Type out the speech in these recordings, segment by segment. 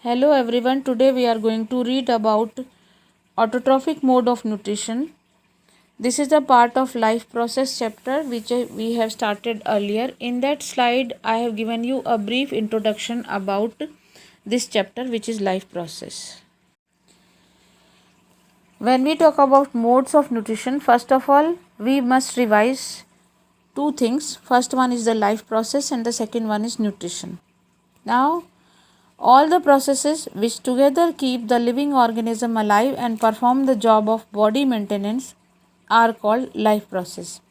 Hello everyone, today we are going to read about autotrophic mode of nutrition. This is the part of life process chapter which we have started earlier. In that slide, I have given you a brief introduction about this chapter which is life process. When we talk about modes of nutrition, first of all, we must revise two things. First one is the life process and the second one is nutrition. Now, all the processes which together keep the living organism alive and perform the job of body maintenance are called life process.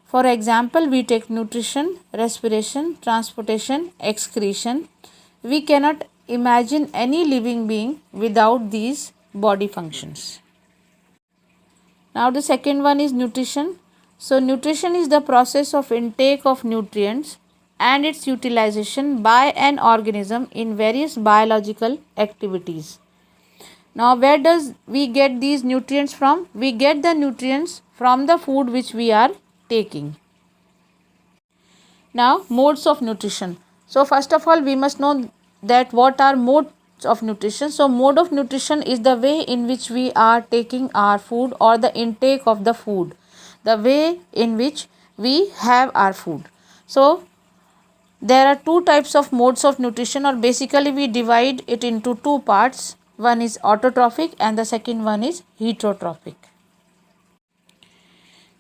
For example, we take nutrition, respiration, transportation, excretion. We cannot imagine any living being without these body functions. Now the second one is nutrition. So nutrition is the process of intake of nutrients and its utilization by an organism in various biological activities. Now where does we get these nutrients from? We get the nutrients from the food which we are taking. Now modes of nutrition. So first of all we must know that what are modes of nutrition. So mode of nutrition is the way in which we are taking our food or the intake of the food. The way in which we have our food. So there are two types of modes of nutrition, or basically we divide it into two parts. One is autotrophic and the second one is heterotrophic.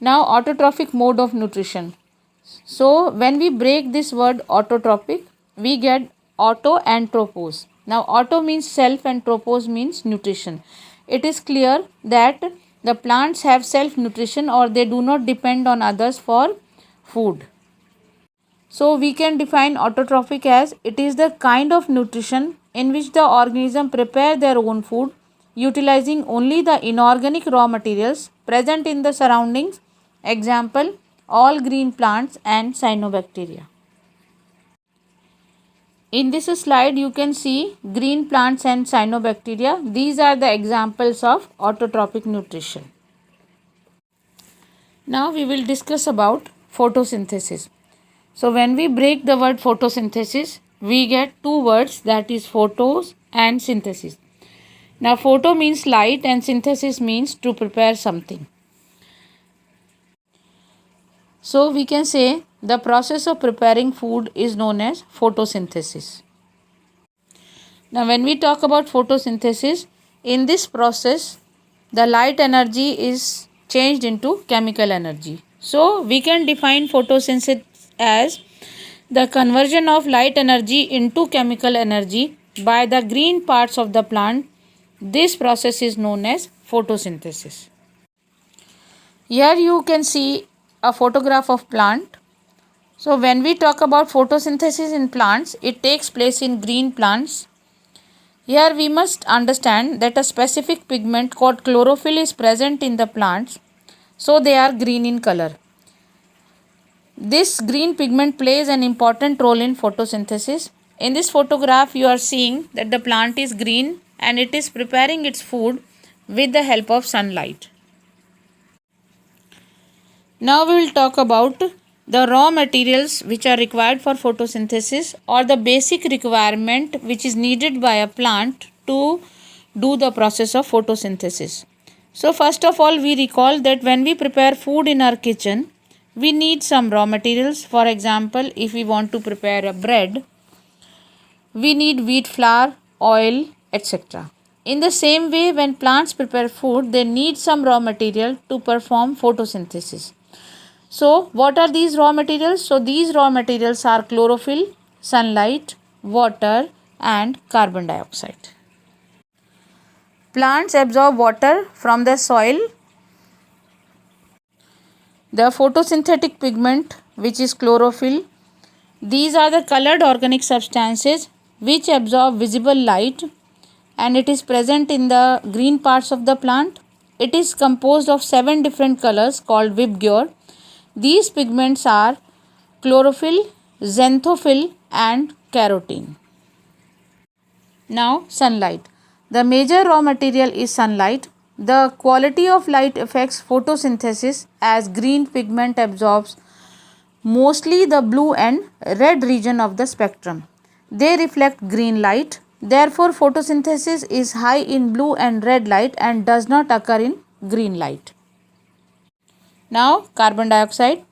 Now autotrophic mode of nutrition. So when we break this word autotrophic, we get auto and tropos. Now auto means self and tropos means nutrition. It is clear that the plants have self nutrition or they do not depend on others for food. So we can define autotrophic as it is the kind of nutrition in which the organism prepare their own food utilizing only the inorganic raw materials present in the surroundings. Example, all green plants and cyanobacteria. In this slide you can see green plants and cyanobacteria. These are the examples of autotrophic nutrition. Now we will discuss about photosynthesis. So when we break the word photosynthesis, we get two words, that is photos and synthesis. Now photo means light and synthesis means to prepare something. So we can say the process of preparing food is known as photosynthesis. Now when we talk about photosynthesis, in this process the light energy is changed into chemical energy. So we can define photosynthesis as the conversion of light energy into chemical energy by the green parts of the plant. This process is known as photosynthesis. Here you can see a photograph of plant. So when we talk about photosynthesis in plants, it takes place in green plants. Here we must understand that a specific pigment called chlorophyll is present in the plants, so they are green in color. This green pigment plays an important role in photosynthesis. In this photograph you are seeing that the plant is green and it is preparing its food with the help of sunlight. Now we will talk about the raw materials which are required for photosynthesis, or the basic requirement which is needed by a plant to do the process of photosynthesis. So first of all we recall that when we prepare food in our kitchen, we need some raw materials. For example, if we want to prepare a bread, we need wheat flour, oil, etc. In the same way, when plants prepare food, they need some raw material to perform photosynthesis. So what are these raw materials? So these raw materials are chlorophyll, sunlight, water and carbon dioxide. Plants absorb water from the soil. The photosynthetic pigment, which is chlorophyll, these are the colored organic substances which absorb visible light, and it is present in the green parts of the plant. It is composed of 7 different colors called VIBGYOR. These pigments are chlorophyll, xanthophyll and carotene. Now sunlight. The major raw material is sunlight. The quality of light affects photosynthesis as green pigment absorbs mostly the blue and red region of the spectrum. They reflect green light. Therefore, photosynthesis is high in blue and red light and does not occur in green light. Now, carbon dioxide.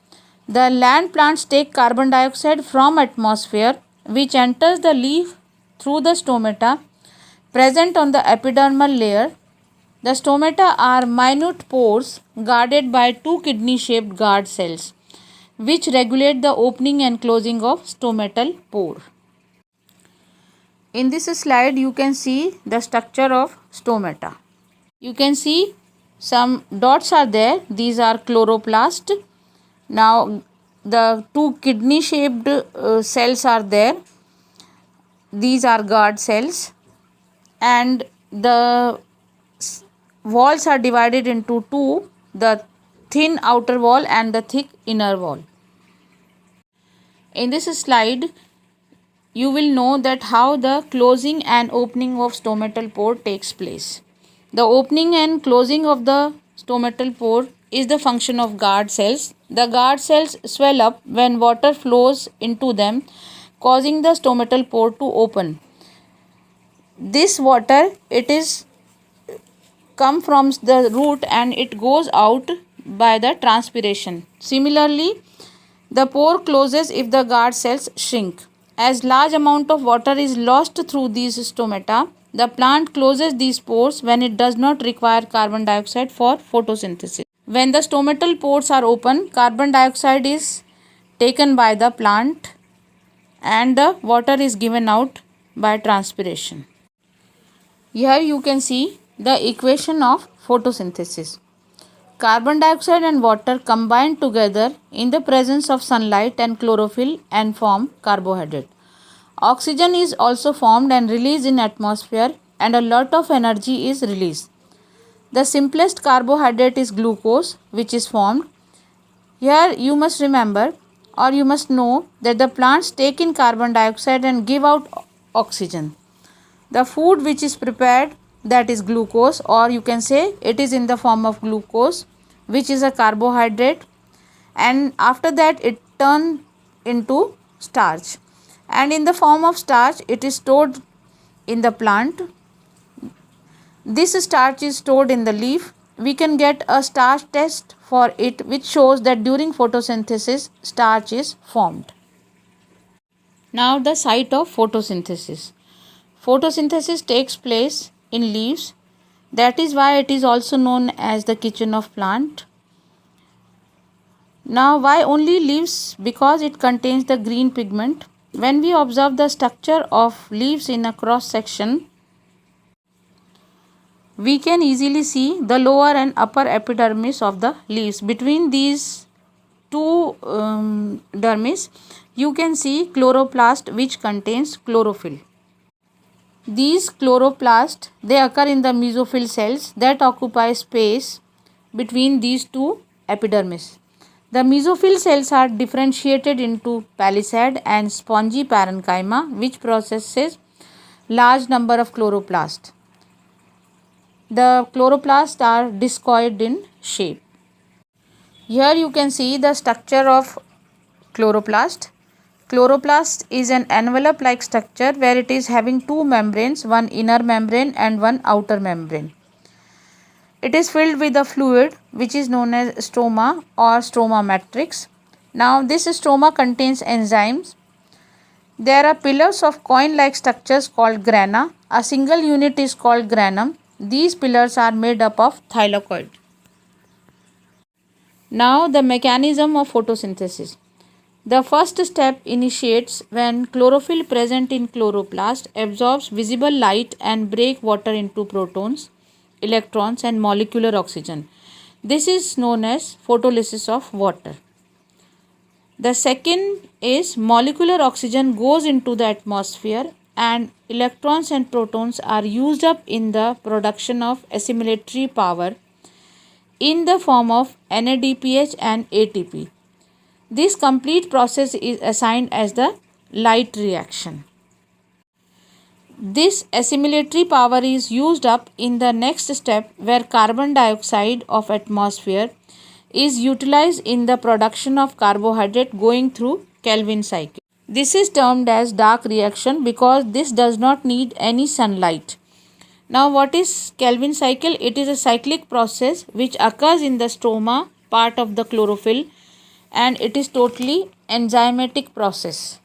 The land plants take carbon dioxide from atmosphere, which enters the leaf through the stomata present on the epidermal layer. The stomata are minute pores guarded by two kidney-shaped guard cells, which regulate the opening and closing of stomatal pore. In this slide, you can see the structure of stomata. You can see some dots are there. These are chloroplast. Now, the two kidney-shaped cells are there. These are guard cells. And the walls are divided into two, the thin outer wall and the thick inner wall. In this slide, you will know that how the closing and opening of stomatal pore takes place. The opening and closing of the stomatal pore is the function of guard cells. The guard cells swell up when water flows into them, causing the stomatal pore to open. This water, it is come from the root and it goes out by the transpiration. Similarly, the pore closes if the guard cells shrink. As large amount of water is lost through these stomata, the plant closes these pores when it does not require carbon dioxide for photosynthesis. When the stomatal pores are open, carbon dioxide is taken by the plant and the water is given out by transpiration. Here you can see the equation of photosynthesis. Carbon dioxide and water combine together in the presence of sunlight and chlorophyll and form carbohydrate. Oxygen is also formed and released in atmosphere and a lot of energy is released. The simplest carbohydrate is glucose, which is formed. Here you must remember or you must know that the plants take in carbon dioxide and give out oxygen. The food which is prepared, that is glucose, or you can say it is in the form of glucose, which is a carbohydrate, and after that it turns into starch, and in the form of starch it is stored in the plant. This starch is stored in the leaf. We can get a starch test for it, which shows that during photosynthesis starch is formed. Now the site of photosynthesis. Photosynthesis takes place in leaves. That is why it is also known as the kitchen of plant. Now, why only leaves? Because it contains the green pigment. When we observe the structure of leaves in a cross section, we can easily see the lower and upper epidermis of the leaves. Between these two dermis, you can see chloroplast, which contains chlorophyll. These chloroplasts, they occur in the mesophyll cells that occupy space between these two epidermis. The mesophyll cells are differentiated into palisade and spongy parenchyma, which possesses large number of chloroplasts. The chloroplasts are discoid in shape. Here you can see the structure of chloroplast. Chloroplast is an envelope-like structure where it is having two membranes, one inner membrane and one outer membrane. It is filled with a fluid which is known as stroma or stroma matrix. Now this stroma contains enzymes. There are pillars of coin-like structures called grana. A single unit is called granum. These pillars are made up of thylakoid. Now the mechanism of photosynthesis. The first step initiates when chlorophyll present in chloroplast absorbs visible light and break water into protons, electrons and molecular oxygen. This is known as photolysis of water. The second is molecular oxygen goes into the atmosphere and electrons and protons are used up in the production of assimilatory power in the form of NADPH and ATP. This complete process is assigned as the light reaction. This assimilatory power is used up in the next step where carbon dioxide of atmosphere is utilized in the production of carbohydrate going through Calvin cycle. This is termed as dark reaction because this does not need any sunlight. Now, what is Calvin cycle? It is a cyclic process which occurs in the stroma part of the chlorophyll, and it is totally enzymatic process.